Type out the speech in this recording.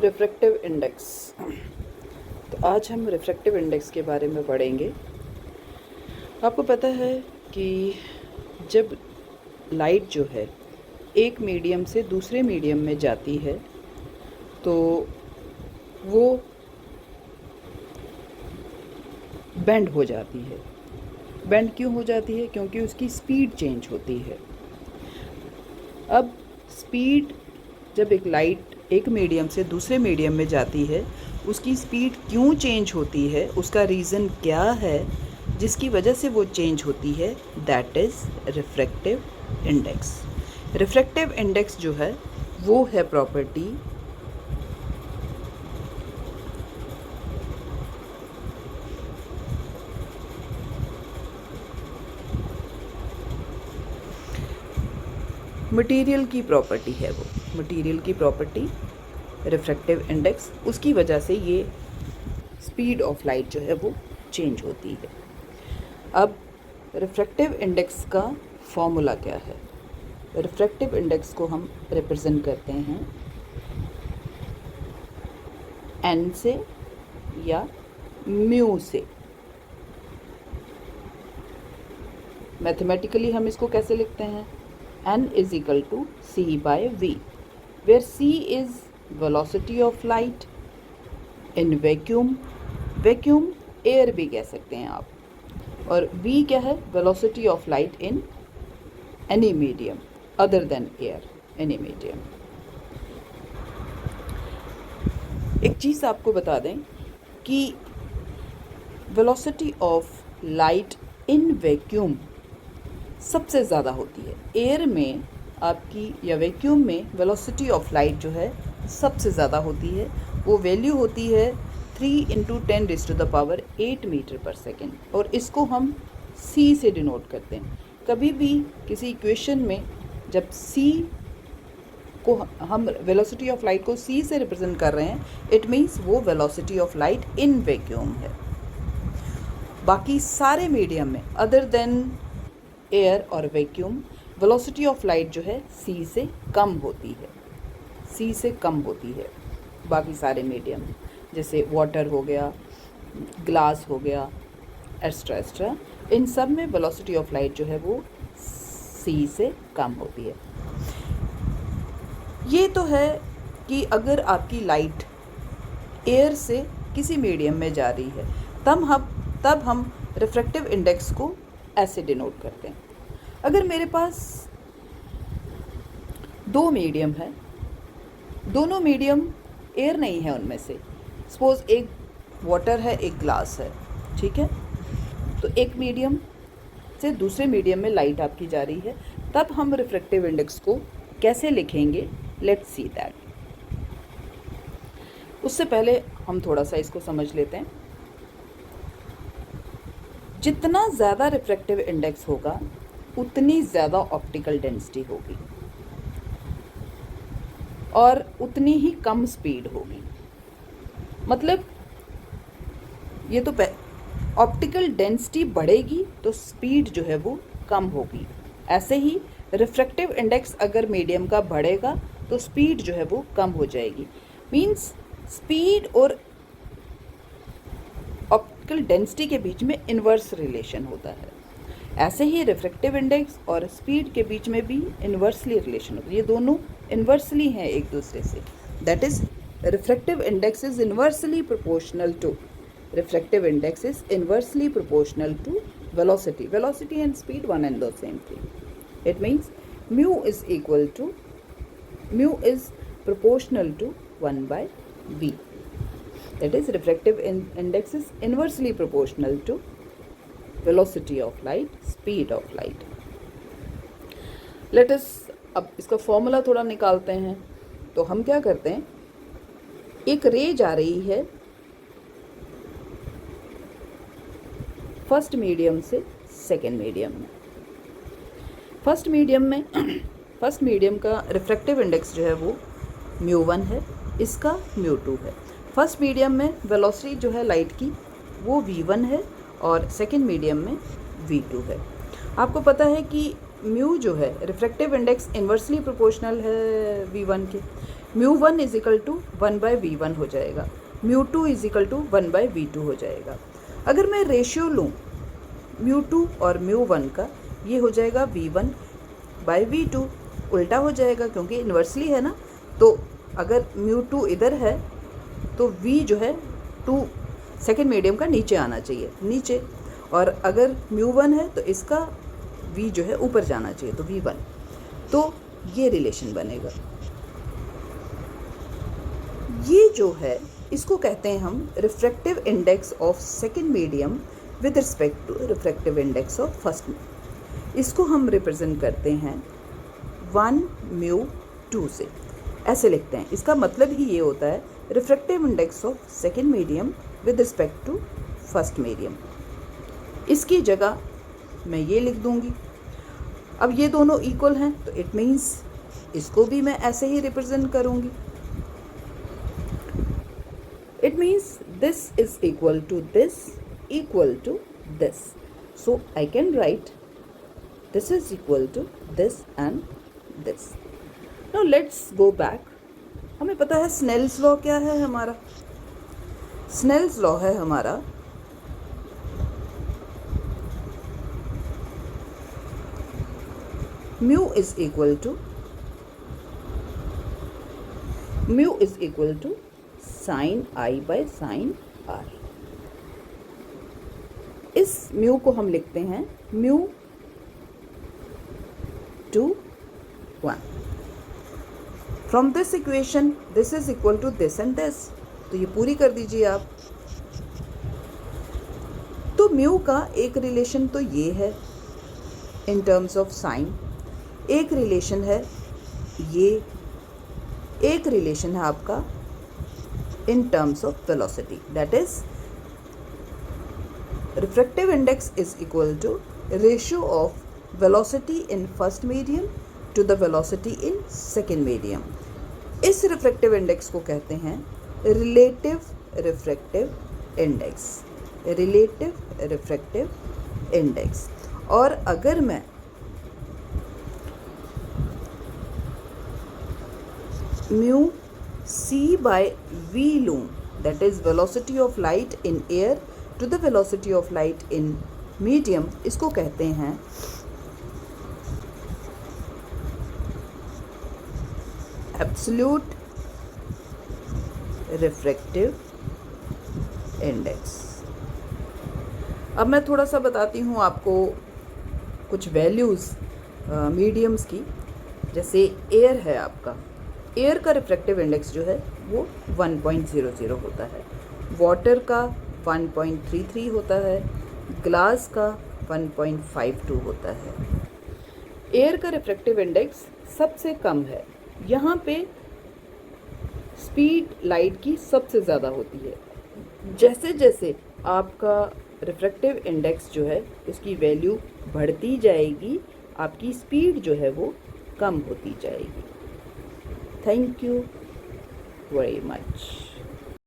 Refractive index. तो आज हम रिफ्रैक्टिव इंडेक्स के बारे में पढ़ेंगे। आपको पता है कि जब लाइट जो है एक मीडियम से दूसरे मीडियम में जाती है तो वो बेंड हो जाती है। बेंड क्यों हो जाती है? क्योंकि उसकी स्पीड चेंज होती है। अब स्पीड जब एक लाइट एक मीडियम से दूसरे मीडियम में जाती है, उसकी स्पीड क्यों चेंज होती है, उसका रीज़न क्या है जिसकी वजह से वो चेंज होती है, that is refractive index. Refractive index जो है वो है प्रॉपर्टी मटेरियल की प्रॉपर्टी है। वो मटेरियल की प्रॉपर्टी रिफ्रैक्टिव इंडेक्स, उसकी वजह से ये स्पीड ऑफ लाइट जो है वो चेंज होती है। अब रिफ्रैक्टिव इंडेक्स का फॉर्मूला क्या है? रिफ्रैक्टिव इंडेक्स को हम रिप्रेजेंट करते हैं n से या म्यू से। मैथमेटिकली हम इसको कैसे लिखते हैं? n is equal to c by v, where c is velocity of light in vacuum, vacuum air भी कह सकते हैं आप, और v क्या है? Velocity of light in any medium other than air, any medium. एक चीज़ आपको बता दें कि velocity of light in vacuum सबसे ज़्यादा होती है। एयर में आपकी या वैक्यूम में वेलोसिटी ऑफ लाइट जो है सबसे ज़्यादा होती है। वो वैल्यू होती है 3 × 10⁸ मीटर पर सेकेंड, और इसको हम c से डिनोट करते हैं। कभी भी किसी इक्वेशन में जब c को हम वेलोसिटी ऑफ लाइट को c से रिप्रेजेंट कर रहे हैं, इट मीन्स वो velocity of light in vacuum है। बाकी सारे मीडियम में अदर देन एयर और वैक्यूम वेलोसिटी ऑफ लाइट जो है c से कम होती है, c से कम होती है। बाकी सारे मीडियम जैसे वाटर हो गया, ग्लास हो गया, एक्स्ट्रा एक्स्ट्रा, इन सब में वेलोसिटी ऑफ लाइट जो है वो c से कम होती है। ये तो है कि अगर आपकी लाइट एयर से किसी मीडियम में जा रही है तब हम रिफ्रैक्टिव इंडेक्स को ऐसे डिनोट करते हैं। अगर मेरे पास दो मीडियम है, दोनों मीडियम एयर नहीं है, उनमें से सपोज एक वाटर है एक ग्लास है, ठीक है, तो एक मीडियम से दूसरे मीडियम में लाइट आपकी जा रही है, तब हम रिफ्रैक्टिव इंडेक्स को कैसे लिखेंगे, लेट्स सी दैट। उससे पहले हम थोड़ा सा इसको समझ लेते हैं। जितना ज़्यादा रिफ्रैक्टिव इंडेक्स होगा उतनी ज़्यादा ऑप्टिकल डेंसिटी होगी और उतनी ही कम स्पीड होगी। मतलब ये तो ऑप्टिकल डेंसिटी बढ़ेगी तो स्पीड जो है वो कम होगी। ऐसे ही रिफ्रैक्टिव इंडेक्स अगर मीडियम का बढ़ेगा तो स्पीड जो है वो कम हो जाएगी। मीन्स स्पीड और ऑप्टिकल डेंसिटी के बीच में इन्वर्स रिलेशन होता है। ऐसे ही रिफ्रैक्टिव इंडेक्स और स्पीड के बीच में भी इन्वर्सली रिलेशन होता है। ये दोनों इन्वर्सली हैं एक दूसरे से। That is refractive index is inversely proportional to velocity. Velocity and speed one and the same thing. It means mu is proportional to 1/v. That is, refractive index is inversely proportional to velocity of light, speed of light. Let us अब इसका formula थोड़ा निकालते हैं। तो हम क्या करते हैं, एक रे जा रही है फर्स्ट मीडियम से सेकेंड मीडियम में। फर्स्ट मीडियम का रिफ्रैक्टिव इंडेक्स जो है वो μ1 है, इसका μ2 है। फर्स्ट मीडियम में वेलोसिटी जो है लाइट की वो v1 है और सेकेंड मीडियम में v2 है। आपको पता है कि म्यू जो है रिफ्रैक्टिव इंडेक्स इन्वर्सली प्रोपोर्शनल है v1 के। μ1 इज इक्वल टू 1/v1 हो जाएगा, μ2 इज इक्वल टू 1/v2 हो जाएगा। अगर मैं रेशियो लूँ μ2 और μ1 का, ये हो जाएगा v1/v2, उल्टा हो जाएगा क्योंकि इन्वर्सली है ना। तो अगर μ2 इधर है तो v जो है 2 सेकेंड मीडियम का नीचे आना चाहिए, नीचे, और अगर μ1 है तो इसका v जो है ऊपर जाना चाहिए, तो v1। तो ये रिलेशन बनेगा। ये जो है इसको कहते हैं हम refractive index of second medium with respect to refractive index of first. इसको हम रिप्रेजेंट करते हैं 1μ2 से, ऐसे लिखते हैं। इसका मतलब ही ये होता है refractive index of second medium with respect to first medium. इसकी जगह मैं ये लिख दूंगी। अब ये दोनों इक्वल हैं तो इट मीन्स इसको भी मैं ऐसे ही रिप्रेजेंट करूंगी। It means this is equal to this, so I can write this is equal to this and this. Now let's go back. हमें पता है स्नेल्स लॉ क्या है हमारा। स्नेल्स लॉ है हमारा mu is equal to sine i by sine r. इस mu को हम लिखते हैं mu 2 1। From this equation this is equal to this and this, तो ये पूरी कर दीजिए आप। तो म्यू का एक रिलेशन तो ये है इन टर्म्स ऑफ साइन, एक रिलेशन है ये, एक रिलेशन है आपका in terms of velocity, that is refractive index is equal to ratio of velocity in first medium to the velocity in second medium. इस रिफ्रैक्टिव इंडेक्स को कहते हैं relative refractive index, relative refractive index. और अगर मैं mu c by v लूँ, that is velocity of light in air to the velocity of light in medium, इसको कहते हैं एब्सोल्यूट रिफ्रैक्टिव इंडेक्स। अब मैं थोड़ा सा बताती हूँ आपको कुछ वैल्यूज़ मीडियम्स की। जैसे एयर है आपका, एयर का रिफ्रैक्टिव इंडेक्स जो है वो 1.00 होता है, वाटर का 1.33 होता है, ग्लास का 1.52 होता है। एयर का रिफ्रैक्टिव इंडेक्स सबसे कम है, यहाँ पे स्पीड लाइट की सबसे ज़्यादा होती है। जैसे जैसे आपका रिफ्रैक्टिव इंडेक्स जो है उसकी वैल्यू बढ़ती जाएगी, आपकी स्पीड जो है वो कम होती जाएगी। Thank you very much.